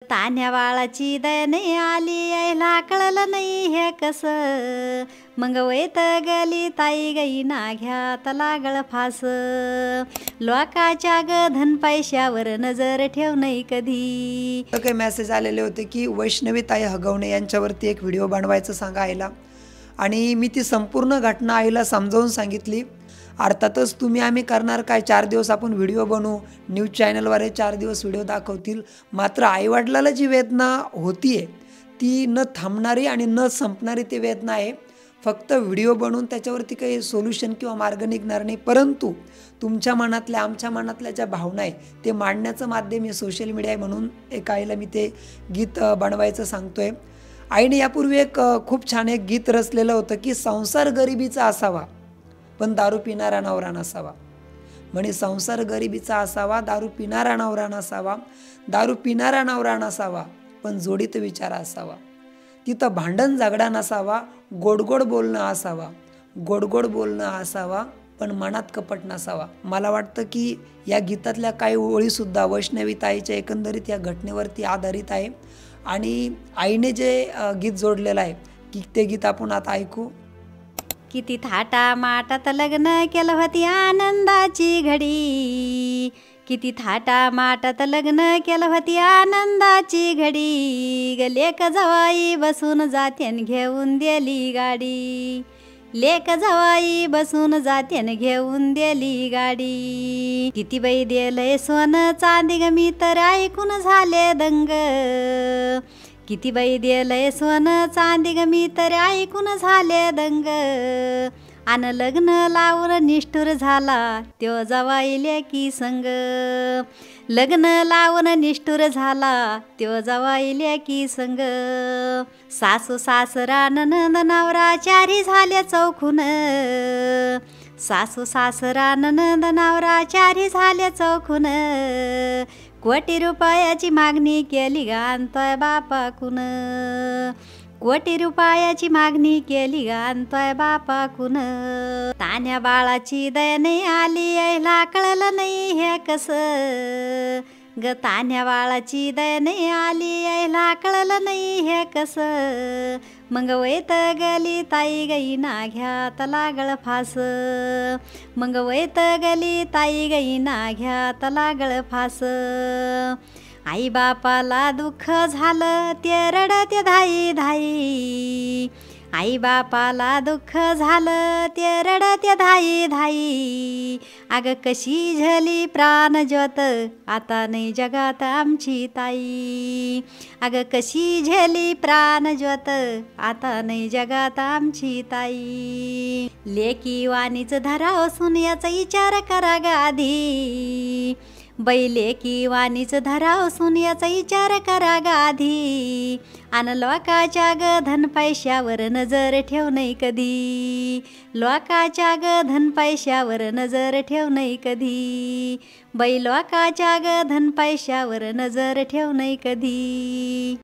तान्ह्या बाळाची दया नाही आली, यायला कळलं नाही हे कसं. मग वैतागली ताई गई ना घ्यात लागळ फास. लोकाच्या ग धन पैशावर नजर ठेव नाही कधी. काही मेसेज आलेले होते की वैष्णवी ताई हगवणे यांच्यावरती एक व्हिडिओ बनवायचं सांगा आईला. आणि मी ती संपूर्ण घटना आईला समजावून सांगितली. अर्थातच तुम्ही आम्ही करणार काय, 4 दिवस आपण व्हिडिओ बनवू, न्यूज चॅनलवर 4 दिवस व्हिडिओ दाखवतील. मात्र आईवडिलाला जी वेदना होती आहे ती न थांबणारी आणि न संपणारी ती वेदना आहे. फक्त व्हिडिओ बनवून त्याच्यावरती काही सोल्युशन किंवा मार्ग निघणार नाही, परंतु तुमच्या मनातल्या आमच्या मनातल्या ज्या भावना आहे ते मांडण्याचं माध्यम हे सोशल मीडिया आहे. म्हणून एक आईला मी ते गीत बनवायचं सांगतोय. आईने यापूर्वी एक खूप छान एक गीत रचलेलं होतं की संसार गरिबीचा असावा पण दारू पिणारा नवरा नसावा. म्हणे संसार गरिबीचा असावा, दारू पिणारा नवरा नसावा. दारू पिणारा नवरा नसावा पण जोडीत विचार असावा. तिथं भांडण झगडा नसावा, गोडगोड बोलणं असावा. गोडगोड बोलणं असावा पण मनात कपट नसावा. मला वाटतं की या गीतातल्या काही ओळीसुद्धा वैष्णवी ताईच्या एकंदरीत या घटनेवरती आधारित आहे. आणि आईने जे गीत जोडलेलं आहे की ते गीत आपण आता ऐकू. किती थाटा माटात लग्न केलं होती आनंदाची घडी. किती थाटा माटात लग्न केलं होती आनंदाची घडी. ग लेक जवाई बसून जात्यान घेऊन दिली गाडी. लेक जवाई बसून जात्यान घेऊन दिली गाडी. किती बाई दिलंय सोनं चांदी ग मी तर ऐकून झाले दंग. किती बाई दिलंय सोनं चांदी ग मी तर ऐकून झाले दंग. आन लग्न लावून निष्ठुर झाला त्यो जवाई लेकी संग. लग्न लावून निष्ठुर झाला त्यो जवाई लेकी संग. सासू सासरा ननंद नवरा चारी झाले चौखून. सासू सासरा ननंद नवरा चारी झाले चौखून. कोटी रुपयाची मागणी केली गानतोय बापाकून. कोटी रुपयाची मागणी केली गानतोय बापाकून. तान्ह्या बाळाची दया नाही आली, यायला कळलं नाही हे कसं. ग तान्ह्या बाळाची दया नाही आली, यायला कळलं नाही हे कसं. मग वैतागली ताई गई ना घ्यात लागळ फास. मग वैतागली ताई गई ना घ्यात लागळ फास. आई बापाला दुःख झालं ते रडते धाई धाई. आई बापाला दुःख झालं ते रडते धाई धाई. अगं कशी झाली प्राण ज्योत आता नाही जगात आमची ताई. अगं कशी झाली प्राण ज्योत आता नाही जगात आमची ताई. लेकी वाणीच धराव सुन्याचा विचार करा ग आधी. बैले की वाणीच धराव सुन्याचा विचार करा ग आधी. आन लोकाच्या ग धन पैशावर नजर ठेव नाही कधी. लोकाच्या ग धन पैशावर नजर ठेव नाही कधी. बै लोकाच्या ग धन पैशावर नजर ठेव नाही कधी.